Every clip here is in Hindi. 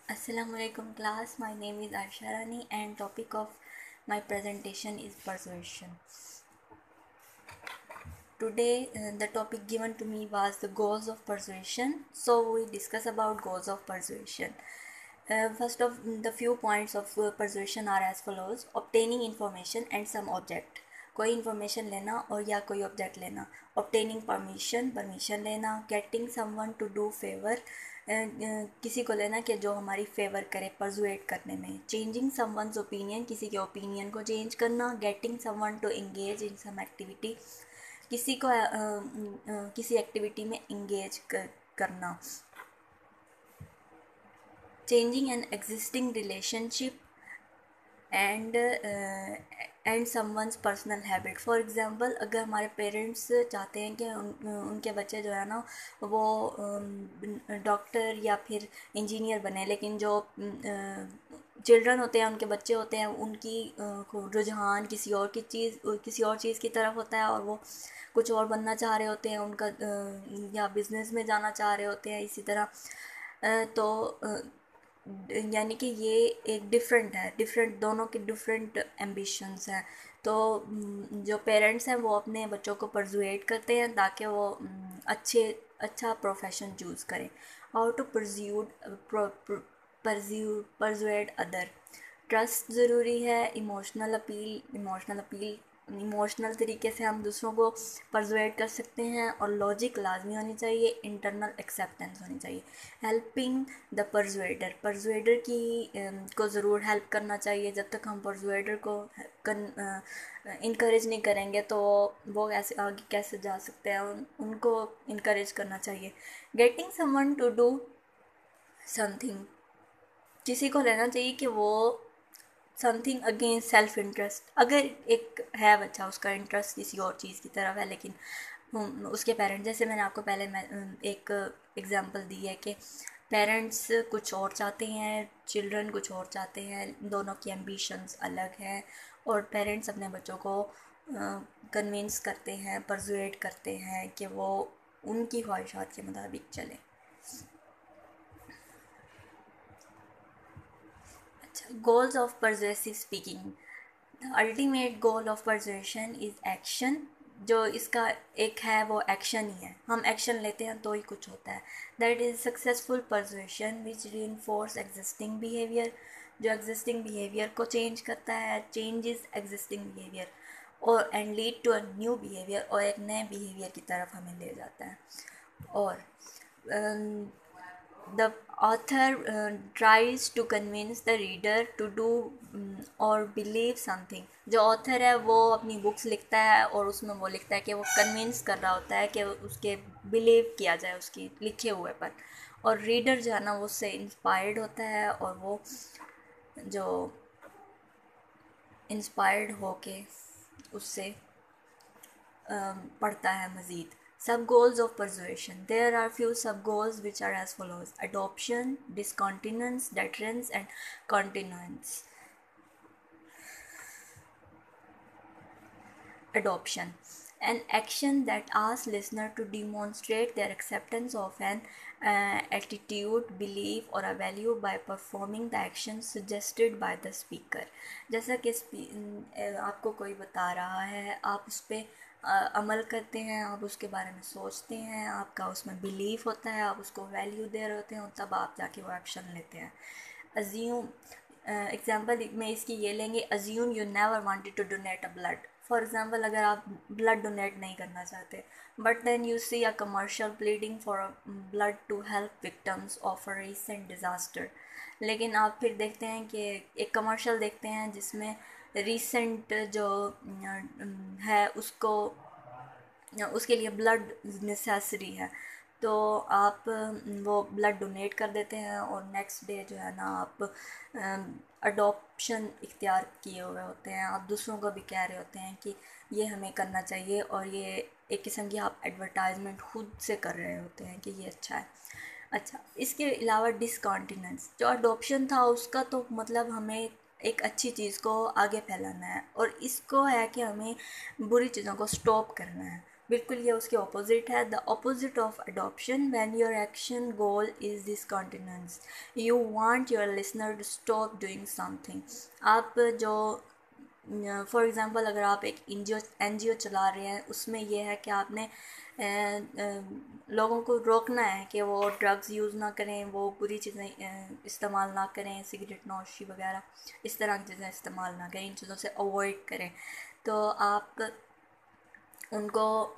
Assalamualaikum class, my name is Aisha Rani and topic of my presentation is persuasion. Today the topic given to me was the goals of persuasion. So we discuss about goals of persuasion. First of the few points of persuasion are as follows: obtaining information and some object. कोई इन्फॉर्मेशन लेना और या कोई ऑब्जेक्ट लेना, ऑब्टेनिंग परमिशन लेना, getting someone to do favour, किसी को लेना कि जो हमारी फेवर करे परसुएट करने में, चेंजिंग समवन्स ओपिनियन, किसी के ओपिनियन को चेंज करना, getting someone to engage in some activity, किसी को किसी एक्टिविटी में इंगेज करना, changing an existing relationship and someone's personal habit. For example, अगर हमारे पेरेंट्स चाहते हैं कि उनके बच्चे जो है ना वो डॉक्टर या फिर इंजीनियर बने, लेकिन जो चिल्ड्रन होते हैं, उनके बच्चे होते हैं, उनकी रुझान किसी और चीज़ की तरफ होता है और वो कुछ और बनना चाह रहे होते हैं, उनका या बिज़नेस में जाना चाह रहे होते हैं, इसी तरह तो यानी कि ये एक डिफरेंट दोनों के डिफरेंट एम्बिशंस हैं। तो जो पेरेंट्स हैं वो अपने बच्चों को परसुएट करते हैं ताकि वो अच्छा प्रोफेशन चूज़ करें। How to persuade other. Trust ज़रूरी है, इमोशनल तरीके से हम दूसरों को परसुएट कर सकते हैं, और लॉजिक लाजमी होनी चाहिए, इंटरनल एक्सेप्टेंस होनी चाहिए। हेल्पिंग द परसुएडर की को ज़रूर हेल्प करना चाहिए। जब तक हम परसुएडर को इनकरेज नहीं करेंगे तो वो कैसे जा सकते हैं, उनको इनकरेज करना चाहिए। Getting someone to do something, किसी को लेना चाहिए कि वो समथिंग अगेंस्ट सेल्फ इंटरेस्ट। अगर एक है बच्चा, उसका इंटरेस्ट किसी और चीज़ की तरफ है, लेकिन उसके पेरेंट्स, जैसे मैंने आपको पहले एक एग्जांपल दी है कि पेरेंट्स कुछ और चाहते हैं, चिल्ड्रन कुछ और चाहते हैं, दोनों की एम्बिशंस अलग हैं, और पेरेंट्स अपने बच्चों को कन्विंस करते हैं, परसुएट करते हैं कि वो उनकी ख्वाहिशात के मुताबिक चले। Goals of persuasive speaking. The ultimate goal of persuasion is action. जो इसका एक है वो एक्शन ही है, हम एक्शन लेते हैं तो ही कुछ होता है। That is successful persuasion which reinforce existing behaviour, जो एग्जिस्टिंग बिहेवियर को चेंज करता है, चेंजेस एग्जिस्टिंग बिहेवियर, और and lead to a new behaviour, और एक नए बिहेवियर की तरफ हमें ले जाता है। और the author tries to convince the reader to do or believe something। जो ऑथर है वो अपनी बुक्स लिखता है और उसमें वो लिखता है कि वो कन्विंस कर रहा होता है कि उसके बिलीव किया जाए उसकी लिखे हुए पर, और रीडर जो है ना वो उससे इंस्पायर्ड होता है, और वो जो इंस्पायर्ड होके उससे पढ़ता है मज़ीद। Sub goals of persuasion. There are few sub goals which are as follows: adoption, discontinuance, deterrence, and continuance. Adoption, an action that asks listener to demonstrate their acceptance of an attitude, belief, or a value by performing the action suggested by the speaker। जैसा कि आपको कोई बता रहा है, आप उस पर अमल करते हैं, आप उसके बारे में सोचते हैं, आपका उसमें बिलीफ होता है, आप उसको वैल्यू दे रहे होते हैं, तब आप जाके वो एक्शन लेते हैं। अज्यूम, एग्जाम्पल में इसकी ये लेंगे, assume you never wanted to donate a blood. For example, अगर आप ब्लड डोनेट नहीं करना चाहते, but then you see a commercial pleading for blood to help victims of a recent disaster, लेकिन आप फिर देखते हैं कि एक कमर्शियल देखते हैं जिसमें रिसेंट जो है उसके लिए ब्लड नेसेसरी है, तो आप वो ब्लड डोनेट कर देते हैं, और नेक्स्ट डे जो है ना आप अडॉप्शन इख्तियार किए हुए होते हैं, आप दूसरों को भी कह रहे होते हैं कि ये हमें करना चाहिए, और ये एक किस्म की आप एडवर्टाइजमेंट खुद से कर रहे होते हैं कि ये अच्छा है। अच्छा, इसके अलावा डिसकॉन्टिनेंस, जो अडॉप्शन था उसका तो मतलब हमें एक अच्छी चीज़ को आगे फैलाना है, और इसको है कि हमें बुरी चीज़ों को स्टॉप करना है। बिल्कुल ये उसके ऑपोजिट है। The opposite of adoption, when your action goal is this continence, you want your listener to stop doing something. आप जो फॉर एग्ज़ाम्पल अगर आप एक एनजीओ चला रहे हैं, उसमें यह है कि आपने लोगों को रोकना है कि वो ड्रग्स यूज़ ना करें, वो बुरी चीज़ें इस्तेमाल ना करें, सिगरेट नौशी वगैरह इस तरह की चीज़ें इस्तेमाल ना करें, इन चीज़ों से अवॉइड करें। तो आप उनको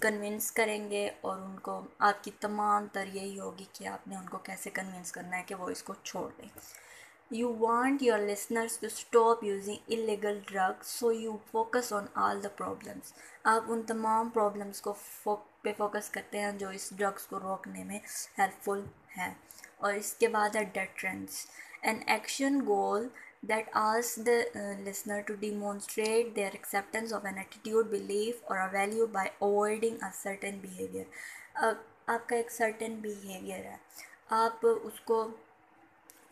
कन्विंस करेंगे और उनको आपकी तमाम तर यही होगी कि आपने उनको कैसे कन्विंस करना है कि वो इसको छोड़ दें। You want your listeners to stop using illegal drugs, so you focus on all the problems. आप उन तमाम प्रॉब्लम्स को पे फोकस करते हैं जो इस ड्रग्स को रोकने में हेल्पफुल है। और इसके बाद है deterrence, an action goal that asks the listener to demonstrate their acceptance of an attitude, belief or a value by avoiding a certain behavior. आपका एक certain behavior है, आप उसको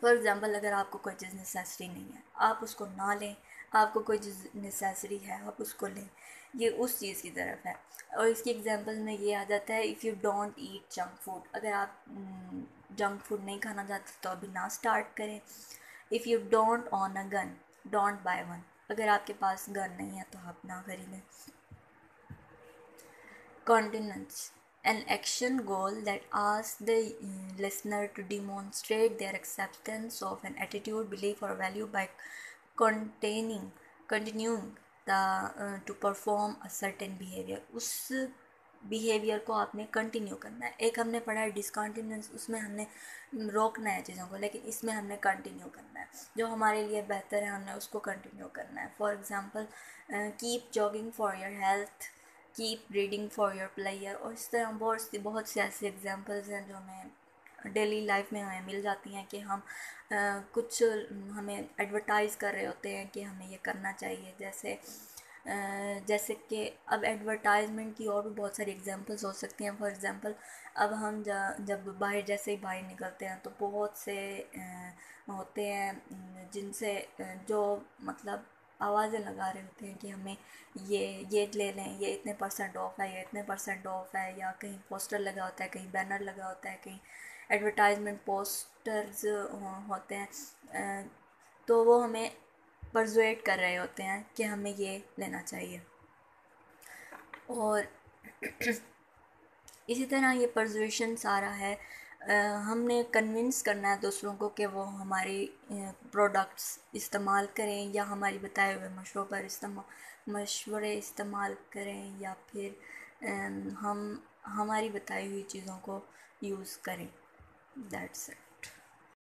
फॉर एग्ज़ाम्पल अगर आपको कोई चीज़ नेसेसरी नहीं है, आप उसको ना लें। आपको कोई चीज़ नेसेसरी है, आप उसको लें। ये उस चीज़ की तरफ है। और इसकी एग्जांपल में ये आ जाता है, if you don't eat junk food, अगर आप जंक फूड नहीं खाना चाहते तो अभी ना स्टार्ट करें। If you don't own a gun, don't by one, अगर आपके पास गन नहीं है तो आप ना खरीदें। Continence, an action goal that asks the listener to demonstrate their acceptance of an attitude, belief, or value by continuing to perform a certain behavior. उस बिहेवियर को आपने कंटिन्यू करना है। एक हमने पढ़ा है डिसकंटिन्यूस, उसमें हमने रोकना है चीज़ों को, लेकिन इसमें हमने कंटिन्यू करना है। जो हमारे लिए बेहतर है हमने उसको कंटिन्यू करना है। For example, keep jogging for your health, keep reading for your player. और इस तरह बहुत से ऐसे एग्जांपल्स हैं जो हमें डेली लाइफ में हमें मिल जाती हैं कि हम कुछ हमें एडवर्टाइज़ कर रहे होते हैं कि हमें ये करना चाहिए। जैसे कि अब एडवर्टाइजमेंट की और भी बहुत सारी एग्जांपल्स हो सकती हैं। फॉर एग्ज़ाम्पल, अब हम जब बाहर जैसे ही बाहर निकलते हैं तो बहुत से होते हैं जिनसे जो मतलब आवाज़ें लगा रहे होते हैं कि हमें ये ले लें, ये इतने परसेंट ऑफ है, ये इतने परसेंट ऑफ है। या कहीं पोस्टर लगा होता है, कहीं बैनर लगा होता है, कहीं एडवर्टाइजमेंट पोस्टर्स होते हैं। तो वो हमें परsuade कर रहे होते हैं कि हमें ये लेना चाहिए। और इसी तरह ये परsuasion सारा है, हमने कन्विंस करना है दूसरों को कि वो हमारी प्रोडक्ट्स इस्तेमाल करें या हमारी बताए हुए मशवरे इस्तेमाल करें, या फिर हम हमारी बताई हुई चीज़ों को यूज़ करें। That's it.